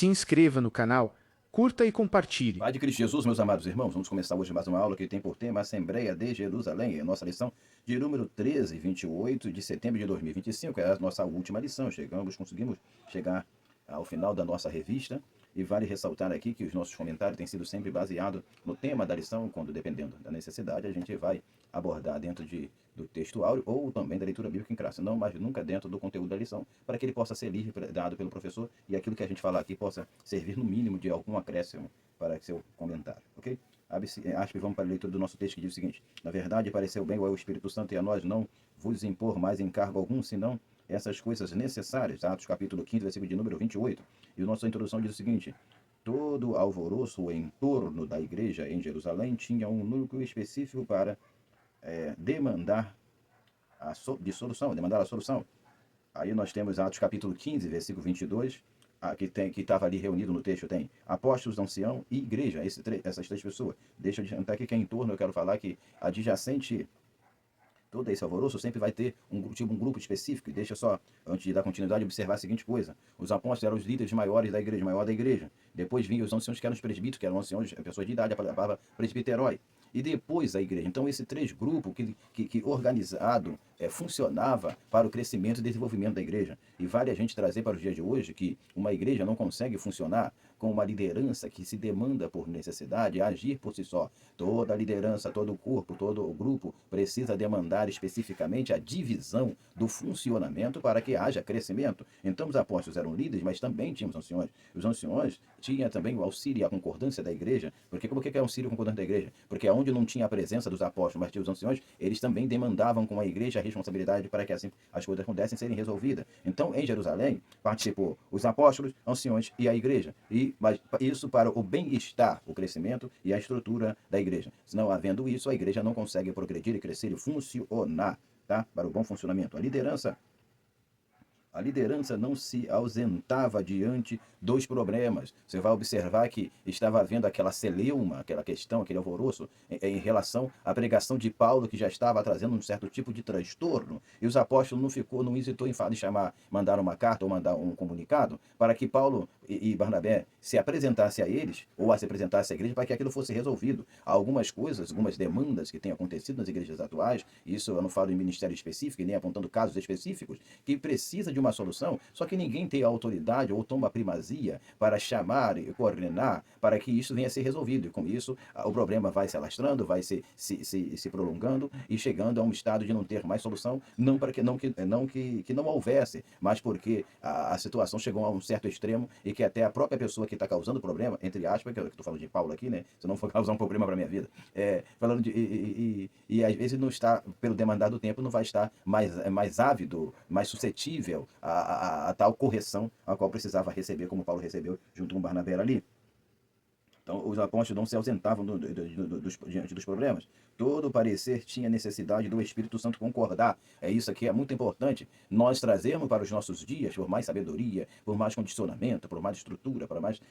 se inscreva no canal, curta e compartilhe. Pai de Cristo Jesus, meus amados irmãos, vamos começar hoje mais uma aula que tem por tema a Assembleia de Jerusalém. É a nossa lição de número 13, 28 de setembro de 2025. É a nossa última lição. Conseguimos chegar ao final da nossa revista. E vale ressaltar aqui que os nossos comentários têm sido sempre baseados no tema da lição, quando, dependendo da necessidade, a gente vai abordar dentro do texto áureo ou também da leitura bíblica em classe, não, mas nunca dentro do conteúdo da lição, para que ele possa ser livre, dado pelo professor, e aquilo que a gente falar aqui possa servir no mínimo de algum acréscimo para seu comentário, ok? Abre-se, vamos para a leitura do nosso texto, que diz o seguinte: na verdade, pareceu bem ao Espírito Santo e a nós não vos impor mais encargo algum, senão essas coisas necessárias. Atos capítulo 15, versículo de número 28. E a nossa introdução diz o seguinte: todo alvoroço em torno da igreja em Jerusalém tinha um núcleo específico para demandar a solução. Aí nós temos Atos capítulo 15, versículo 22, que estava ali reunido no texto, tem apóstolos, ancião e igreja, essas três pessoas. Deixa eu adiantar aqui que é em torno, eu quero falar que adjacente todo esse alvoroço sempre vai ter um grupo específico. E deixa só, antes de dar continuidade, observar a seguinte coisa: os apóstolos eram os líderes maiores da igreja, maior da igreja. Depois vinham os anciãos, que eram os presbíteros, que eram anciãos, pessoas de idade, a palavra presbiterói. E depois a igreja. Então, esse três grupos que organizado funcionava para o crescimento e desenvolvimento da igreja. E vale a gente trazer para os dias de hoje que uma igreja não consegue funcionar com uma liderança que se demanda por necessidade agir por si só. Toda a liderança, todo o corpo, todo o grupo precisa demandar especificamente a divisão do funcionamento para que haja crescimento. Então, os apóstolos eram líderes, mas também tínhamos anciões. Os anciões tinham também o auxílio e a concordância da igreja. Porque por que é auxílio e concordância da igreja? Porque onde não tinha a presença dos apóstolos, mas tinha os anciões, eles também demandavam com a igreja a responsabilidade para que assim as coisas pudessem serem resolvidas. Então, em Jerusalém, participou os apóstolos, anciões e a igreja. Mas isso para o bem-estar, o crescimento e a estrutura da igreja. Se não havendo isso, a igreja não consegue progredir e crescer e funcionar, tá? Para o bom funcionamento. A liderança não se ausentava diante dos problemas. Você vai observar que estava havendo aquela celeuma, aquela questão, aquele alvoroço em relação à pregação de Paulo, que já estava trazendo um certo tipo de transtorno. E os apóstolos não hesitou em mandar uma carta ou mandar um comunicado para que Paulo e Barnabé se apresentasse a eles ou se apresentasse à igreja para que aquilo fosse resolvido. Há algumas coisas, algumas demandas que têm acontecido nas igrejas atuais, isso eu não falo em ministério específico e nem apontando casos específicos, que precisa de uma solução, só que ninguém tem a autoridade ou toma a primazia para chamar e coordenar para que isso venha a ser resolvido. E com isso, o problema vai se alastrando, vai se prolongando e chegando a um estado de não ter mais solução, não que não houvesse, mas porque a situação chegou a um certo extremo e que até a própria pessoa que está causando o problema, entre aspas, que eu estou falando de Paulo aqui, né? Se não for causar um problema para a minha vida, falando e às vezes não está, pelo demandar do tempo, não vai estar mais ávido, mais suscetível a tal correção a qual precisava receber, como Paulo recebeu junto com Barnabé ali. Então, os apóstolos não se ausentavam diante dos problemas. Todo parecer tinha necessidade do Espírito Santo concordar. É isso aqui, é muito importante. Nós trazermos para os nossos dias, por mais sabedoria, por mais condicionamento, por mais estrutura, por mais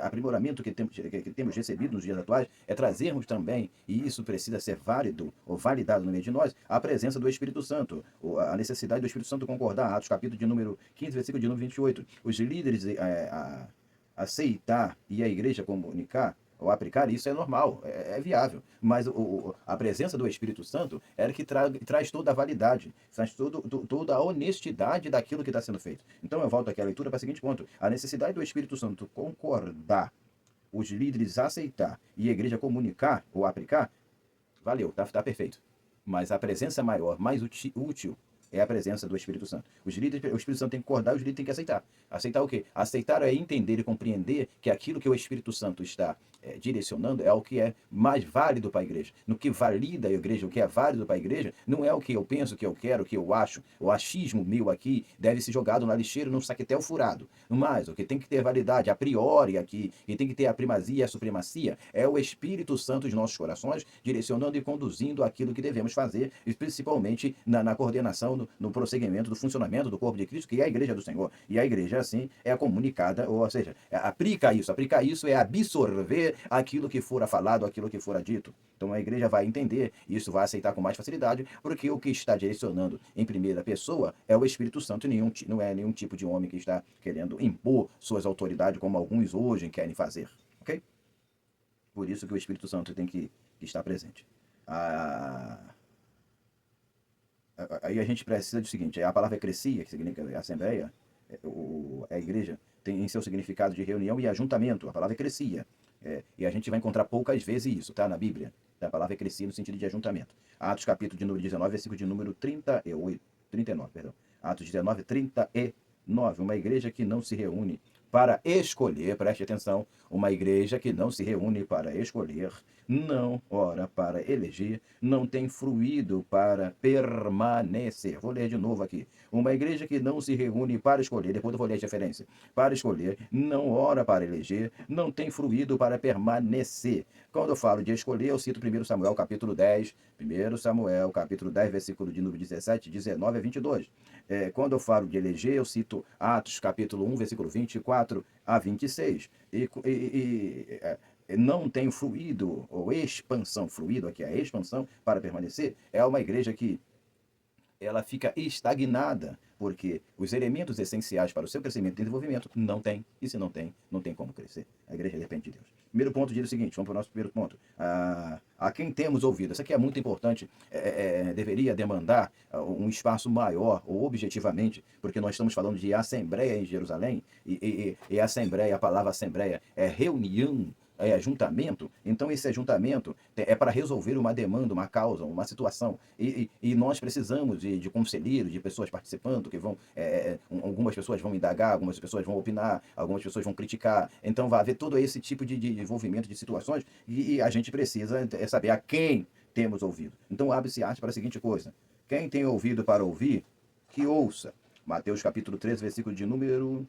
aprimoramento que temos recebido nos dias atuais, é trazermos também, e isso precisa ser válido ou validado no meio de nós, a presença do Espírito Santo, a necessidade do Espírito Santo concordar. Atos capítulo de número 15, versículo de número 28. Os líderes aceitar e a igreja comunicar ou aplicar, isso é normal, é viável. Mas a presença do Espírito Santo é que traz toda a validade, traz toda a honestidade daquilo que está sendo feito. Então eu volto aqui à leitura para o seguinte ponto: a necessidade do Espírito Santo concordar, os líderes aceitar e a igreja comunicar ou aplicar, valeu, tá perfeito. Mas a presença maior, mais útil, é a presença do Espírito Santo. O Espírito Santo tem que acordar, os líderes têm que aceitar. Aceitar o quê? Aceitar é entender e compreender que aquilo que o Espírito Santo está direcionando é o que é mais válido para a igreja. No que valida a igreja, o que é válido para a igreja, não é o que eu penso, o que eu quero, o que eu acho. O achismo meu aqui deve ser jogado na lixeira, num saquetel furado. Mas o que tem que ter validade a priori aqui, e tem que ter a primazia e a supremacia, é o Espírito Santo em nossos corações, direcionando e conduzindo aquilo que devemos fazer, e principalmente na coordenação, no prosseguimento do funcionamento do corpo de Cristo, que é a igreja do Senhor. E a igreja, assim, é comunicada, ou seja, aplica isso. Aplicar isso é absorver aquilo que fora falado, aquilo que fora dito. Então a igreja vai entender, e isso vai aceitar com mais facilidade, porque o que está direcionando em primeira pessoa é o Espírito Santo, e não é nenhum tipo de homem que está querendo impor suas autoridades, como alguns hoje querem fazer. Ok? Por isso que o Espírito Santo tem que estar presente. Aí a gente precisa do seguinte, a palavra eclesia, que significa assembleia, a igreja, tem em seu significado de reunião e ajuntamento, a palavra eclesia. E a gente vai encontrar poucas vezes isso, tá? Na Bíblia. A palavra eclesia no sentido de ajuntamento. Atos capítulo de número 19, versículo de número 39, perdão. Atos 19, 39. Uma igreja que não se reúne para escolher, preste atenção, uma igreja que não se reúne para escolher, não ora para eleger, não tem fruído para permanecer. Vou ler de novo aqui. Uma igreja que não se reúne para escolher, depois eu vou ler a referência, para escolher, não ora para eleger, não tem fruído para permanecer. Quando eu falo de escolher, eu cito 1 Samuel capítulo 10, 1 Samuel capítulo 10, versículo de número 17, 19 a 22. Quando eu falo de eleger, eu cito Atos capítulo 1, versículo 24 a 26. Não tem fluído, ou expansão, fluído aqui, a expansão para permanecer, é uma igreja que ela fica estagnada, porque os elementos essenciais para o seu crescimento e desenvolvimento não tem, e se não tem, não tem como crescer. A igreja depende de Deus. Primeiro ponto diz o seguinte, vamos para o nosso primeiro ponto. A quem temos ouvido, isso aqui é muito importante, deveria demandar um espaço maior, ou objetivamente, porque nós estamos falando de assembleia em Jerusalém, e assembleia, a palavra assembleia é reunião, é ajuntamento, então esse ajuntamento é para resolver uma demanda, uma causa, uma situação, e nós precisamos de conselheiros, de pessoas participando, que vão, algumas pessoas vão indagar, algumas pessoas vão opinar, algumas pessoas vão criticar, então vai haver todo esse tipo de envolvimento de situações, e a gente precisa saber a quem temos ouvido. Então abre-se arte para a seguinte coisa, quem tem ouvido para ouvir, que ouça. Mateus capítulo 13, versículo de número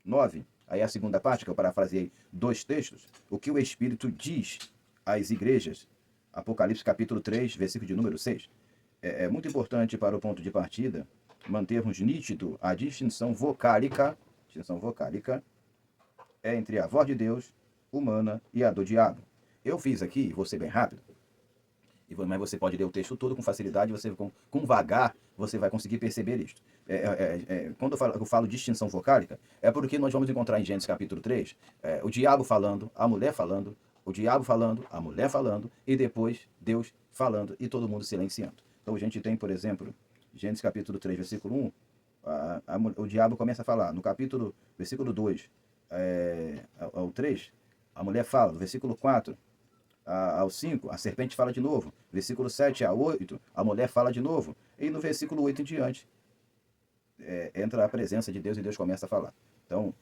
9. Aí a segunda parte, que eu parafraseei 2 textos, o que o Espírito diz às igrejas. Apocalipse capítulo 3, versículo de número 6. É muito importante para o ponto de partida mantermos nítido a distinção vocálica entre a voz de Deus, humana, e a do diabo. Eu fiz aqui, vou ser bem rápido, mas você pode ler o texto todo com facilidade, você com vagar, você vai conseguir perceber isto. Quando eu falo distinção vocálica, é porque nós vamos encontrar em Gênesis capítulo 3, o diabo falando, a mulher falando, o diabo falando, a mulher falando, e depois Deus falando e todo mundo silenciando. Então a gente tem, por exemplo, Gênesis capítulo 3, versículo 1, o diabo começa a falar. No capítulo, versículo 2 ao 3, a mulher fala. No versículo 4 ao 5, a serpente fala de novo. Versículo 7 a 8, a mulher fala de novo. E no versículo 8 em diante, entra a presença de Deus e Deus começa a falar. Então,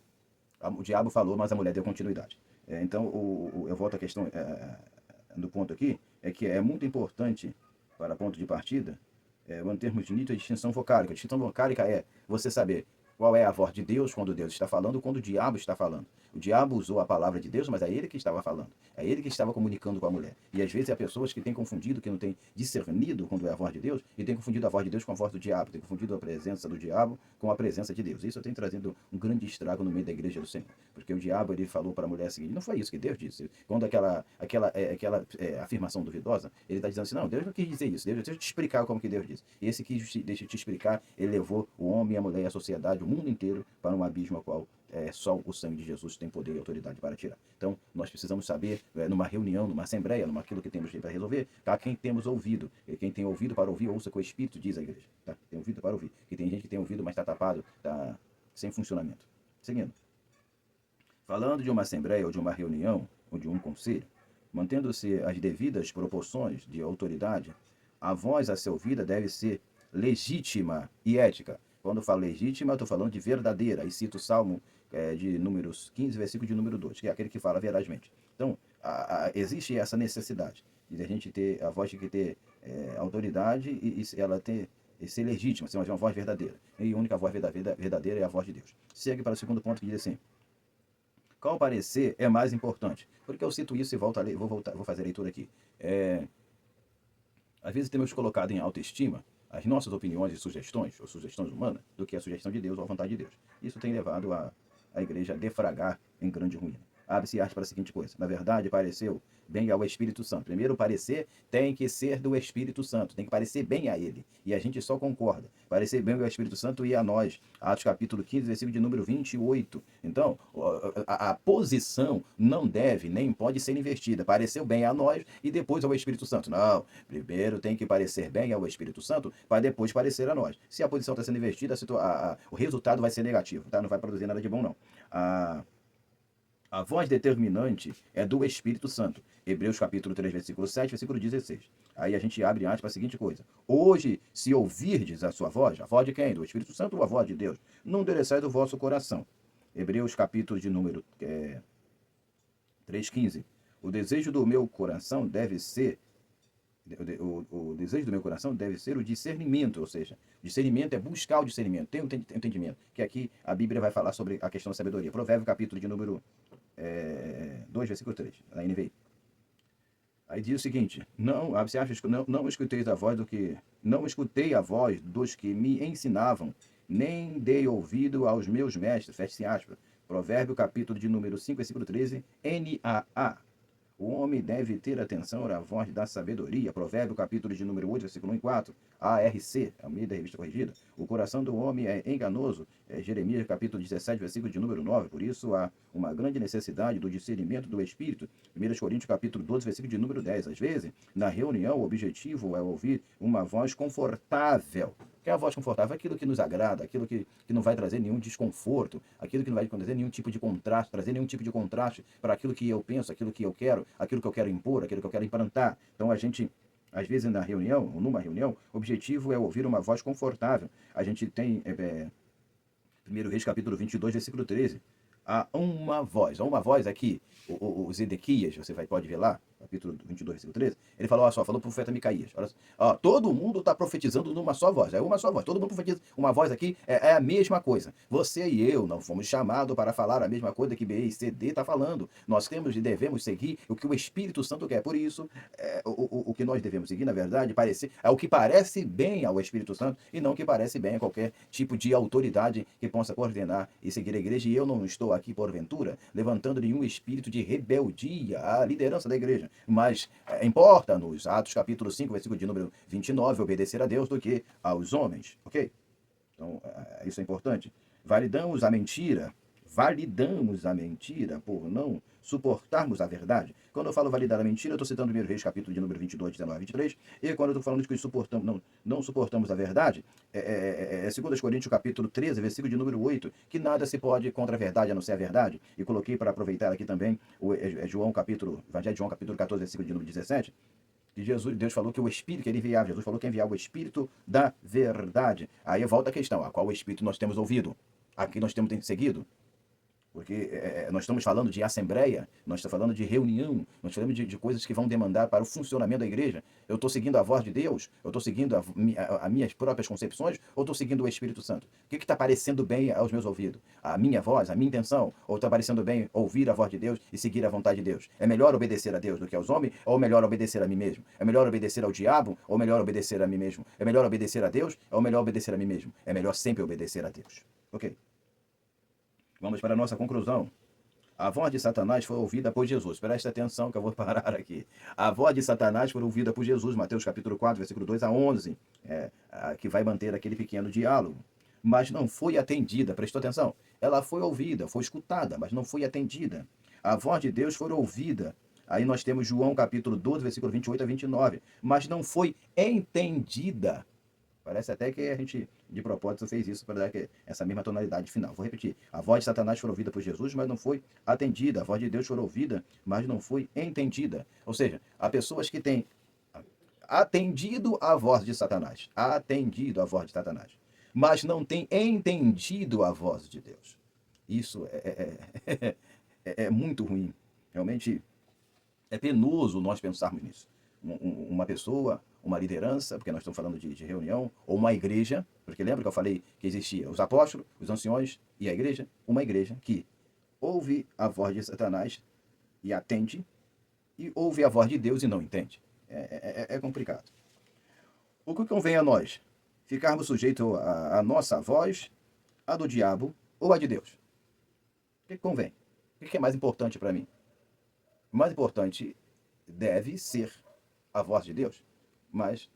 o diabo falou, mas a mulher deu continuidade. Então, eu volto à questão do ponto aqui, é que é muito importante, para ponto de partida, mantermos nítido a distinção vocálica. A distinção vocálica é você saber qual é a voz de Deus quando Deus está falando, quando o diabo está falando. O diabo usou a palavra de Deus, mas é ele que estava falando. É ele que estava comunicando com a mulher. E às vezes há pessoas que têm confundido, que não têm discernido quando é a voz de Deus, e têm confundido a voz de Deus com a voz do diabo, têm confundido a presença do diabo com a presença de Deus. Isso tem trazido um grande estrago no meio da igreja do Senhor. Porque o diabo, ele falou para a mulher o seguinte, não foi isso que Deus disse. Quando aquela afirmação duvidosa, ele está dizendo assim, não, Deus não quis dizer isso, deixa eu te explicar como que Deus disse. E esse quis, deixa eu te explicar, ele levou o homem, a mulher e a sociedade, o mundo inteiro, para um abismo ao qual só o sangue de Jesus tem poder e autoridade para tirar. Então, nós precisamos saber, numa reunião, numa assembleia, numa aquilo que temos para resolver, a quem temos ouvido. E quem tem ouvido para ouvir, ouça com o Espírito, diz a igreja. Tá? Tem ouvido para ouvir. E tem gente que tem ouvido, mas está tapado, está sem funcionamento. Seguindo. Falando de uma assembleia, ou de uma reunião, ou de um conselho, mantendo-se as devidas proporções de autoridade, a voz a ser ouvida deve ser legítima e ética. Quando eu falo legítima, eu estou falando de verdadeira. E cito o Salmo de números 15, versículo de número 2, que é aquele que fala verazmente. Então, existe essa necessidade de a gente ter, a voz tem que ter autoridade e ela ser legítima, ser uma voz verdadeira. E a única voz verdadeira é a voz de Deus. Segue para o segundo ponto que diz assim, qual parecer é mais importante? Porque eu cito isso e volto a ler, vou fazer a leitura aqui. Às vezes temos colocado em autoestima as nossas opiniões e sugestões, ou sugestões humanas, do que a sugestão de Deus ou a vontade de Deus. Isso tem levado a igreja a defragar em grande ruína. Abre-se arte para a seguinte coisa: na verdade, pareceu bem ao Espírito Santo. Primeiro, o parecer tem que ser do Espírito Santo, tem que parecer bem a ele. E a gente só concorda. Parecer bem ao Espírito Santo e a nós. Atos capítulo 15, versículo de número 28. Então, a posição não deve nem pode ser invertida. Pareceu bem a nós e depois ao Espírito Santo. Não, primeiro tem que parecer bem ao Espírito Santo para depois parecer a nós. Se a posição está sendo invertida, o resultado vai ser negativo, tá? Não vai produzir nada de bom, não. A voz determinante é do Espírito Santo. Hebreus capítulo 3, versículo 7, versículo 16. Aí a gente abre aspas para a seguinte coisa: hoje, se ouvirdes a sua voz, a voz de quem? Do Espírito Santo ou a voz de Deus? Não endureçai do vosso coração. Hebreus capítulo de número 3,15. O desejo do meu coração deve ser o desejo do meu coração deve ser o discernimento, ou seja, discernimento é buscar o discernimento, ter um entendimento, que aqui a Bíblia vai falar sobre a questão da sabedoria. Provérbio capítulo de número 2, versículo 3, na NVI. Aí diz o seguinte: não escutei a voz dos que me ensinavam, nem dei ouvido aos meus mestres, fecha aspas. Provérbio capítulo de número 5, versículo 13, NAA. O homem deve ter atenção à voz da sabedoria. Provérbio, capítulo de número 8, versículo 1 e 4. ARC, a meio da revista corrigida. O coração do homem é enganoso. Jeremias, capítulo 17, versículo de número 9. Por isso, há uma grande necessidade do discernimento do Espírito. 1 Coríntios, capítulo 12, versículo de número 10. Às vezes, na reunião, o objetivo é ouvir uma voz confortável. O que é a voz confortável? Aquilo que nos agrada, aquilo que não vai trazer nenhum desconforto, aquilo que não vai trazer nenhum tipo de contraste, para aquilo que eu penso, aquilo que eu quero, aquilo que eu quero impor, aquilo que eu quero implantar. Então a gente, às vezes na reunião, ou numa reunião, o objetivo é ouvir uma voz confortável. A gente tem 1 Reis capítulo 22, versículo 13. Há uma voz aqui, o Zedequias, você pode ver lá, capítulo 22, versículo 13, ele falou, olha só, falou o profeta Micaías, olha só, todo mundo está profetizando numa só voz, é uma só voz, todo mundo profetiza, uma voz aqui é a mesma coisa. Você e eu não fomos chamados para falar a mesma coisa que B e C, D está falando. Nós temos e devemos seguir o que o Espírito Santo quer. Por isso, o que nós devemos seguir, na verdade, é o que parece bem ao Espírito Santo e não o que parece bem a qualquer tipo de autoridade que possa coordenar e seguir a igreja. E eu não estou aqui, porventura, levantando nenhum espírito de rebeldia à liderança da igreja. Mas importa-nos, Atos capítulo 5, versículo de número 29, obedecer a Deus do que aos homens, ok? Então, isso é importante. Validamos a mentira por não suportarmos a verdade. Quando eu falo validar a mentira, eu estou citando o 1 Reis, capítulo de número 22, 19 23. E quando eu estou falando de que não suportamos a verdade, 2 Coríntios, capítulo 13, versículo de número 8, que nada se pode contra a verdade, a não ser a verdade. E coloquei para aproveitar aqui também o Evangelho de João, capítulo 14, versículo de número 17. Que Deus falou que o Espírito que ele enviava, Jesus falou que enviava o Espírito da verdade. Aí volta a questão, a qual Espírito nós temos ouvido? Aqui nós temos seguido? Porque nós estamos falando de assembleia, nós estamos falando de reunião, nós falamos de coisas que vão demandar para o funcionamento da igreja. Eu estou seguindo a voz de Deus? Eu estou seguindo as minhas próprias concepções? Ou estou seguindo o Espírito Santo? O que está parecendo bem aos meus ouvidos? A minha voz, a minha intenção? Ou está parecendo bem ouvir a voz de Deus e seguir a vontade de Deus? É melhor obedecer a Deus do que aos homens? Ou melhor obedecer a mim mesmo? É melhor obedecer ao diabo? Ou melhor obedecer a mim mesmo? É melhor obedecer a Deus? Ou melhor obedecer a mim mesmo? É melhor sempre obedecer a Deus. Ok? Vamos para a nossa conclusão. A voz de Satanás foi ouvida por Jesus. Presta atenção que eu vou parar aqui. A voz de Satanás foi ouvida por Jesus, Mateus capítulo 4, versículo 2 a 11, que vai manter aquele pequeno diálogo. Mas não foi atendida, prestou atenção? Ela foi ouvida, foi escutada, mas não foi atendida. A voz de Deus foi ouvida. Aí nós temos João capítulo 12, versículo 28 a 29. Mas não foi entendida. Parece até que a gente, de propósito, fez isso para dar essa mesma tonalidade final. Vou repetir. A voz de Satanás foi ouvida por Jesus, mas não foi atendida. A voz de Deus foi ouvida, mas não foi entendida. Ou seja, há pessoas que têm atendido a voz de Satanás, mas não têm entendido a voz de Deus. Isso é muito ruim. Realmente é penoso nós pensarmos nisso. Uma pessoa, uma liderança, porque nós estamos falando de reunião, ou uma igreja, porque lembra que eu falei que existia os apóstolos, os anciões e a igreja? Uma igreja que ouve a voz de Satanás e atende, e ouve a voz de Deus e não entende. É complicado. O que convém a nós? ficarmos sujeitos à nossa voz, a do diabo ou a de Deus? O que convém? O que é mais importante para mim? O mais importante deve ser a voz de Deus. Mas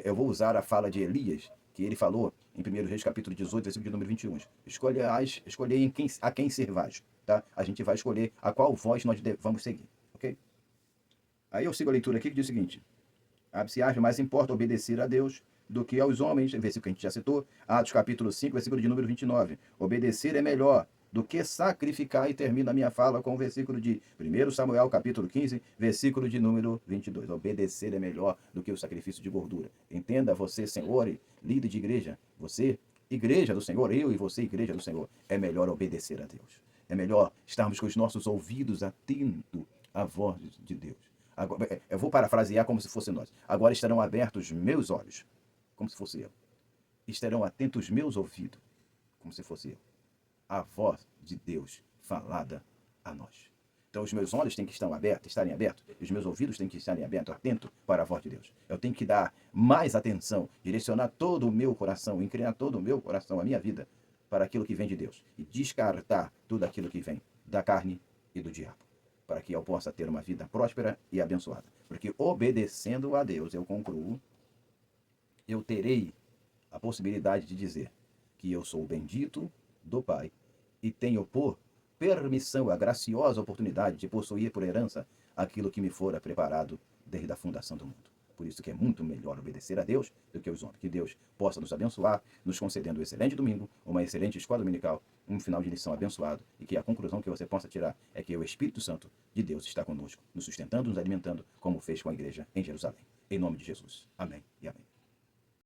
eu vou usar a fala de Elias, que ele falou em 1 Reis capítulo 18, versículo de número 21. Escolhei a quem servais. Tá? A gente vai escolher a qual voz nós vamos seguir. Ok? Aí eu sigo a leitura aqui que diz o seguinte. Se acha mais importa obedecer a Deus do que aos homens, versículo que a gente já citou, Atos capítulo 5, versículo de número 29. Obedecer é melhor do que sacrificar, e termina a minha fala com o versículo de 1 Samuel capítulo 15, versículo de número 22. Obedecer é melhor do que o sacrifício de gordura. Entenda você, Senhor, líder de igreja, você, igreja do Senhor, eu e você, igreja do Senhor, é melhor obedecer a Deus. É melhor estarmos com os nossos ouvidos atentos à voz de Deus. Agora, eu vou parafrasear como se fosse nós. Agora estarão abertos meus olhos, como se fosse eu. Estarão atentos meus ouvidos, como se fosse eu. A voz de Deus falada a nós. Então os meus olhos têm que estarem abertos, os meus ouvidos têm que estarem abertos, atentos para a voz de Deus. Eu tenho que dar mais atenção, direcionar todo o meu coração, inclinar todo o meu coração, a minha vida, para aquilo que vem de Deus. E descartar tudo aquilo que vem da carne e do diabo, para que eu possa ter uma vida próspera e abençoada. Porque obedecendo a Deus, eu concluo, eu terei a possibilidade de dizer que eu sou o bendito do Pai e tenho por permissão a graciosa oportunidade de possuir por herança aquilo que me fora preparado desde a fundação do mundo. Por isso que é muito melhor obedecer a Deus do que os homens. Que Deus possa nos abençoar, nos concedendo um excelente domingo, uma excelente escola dominical, um final de lição abençoado, e que a conclusão que você possa tirar é que o Espírito Santo de Deus está conosco, nos sustentando, nos alimentando, como fez com a igreja em Jerusalém. Em nome de Jesus. Amém e amém.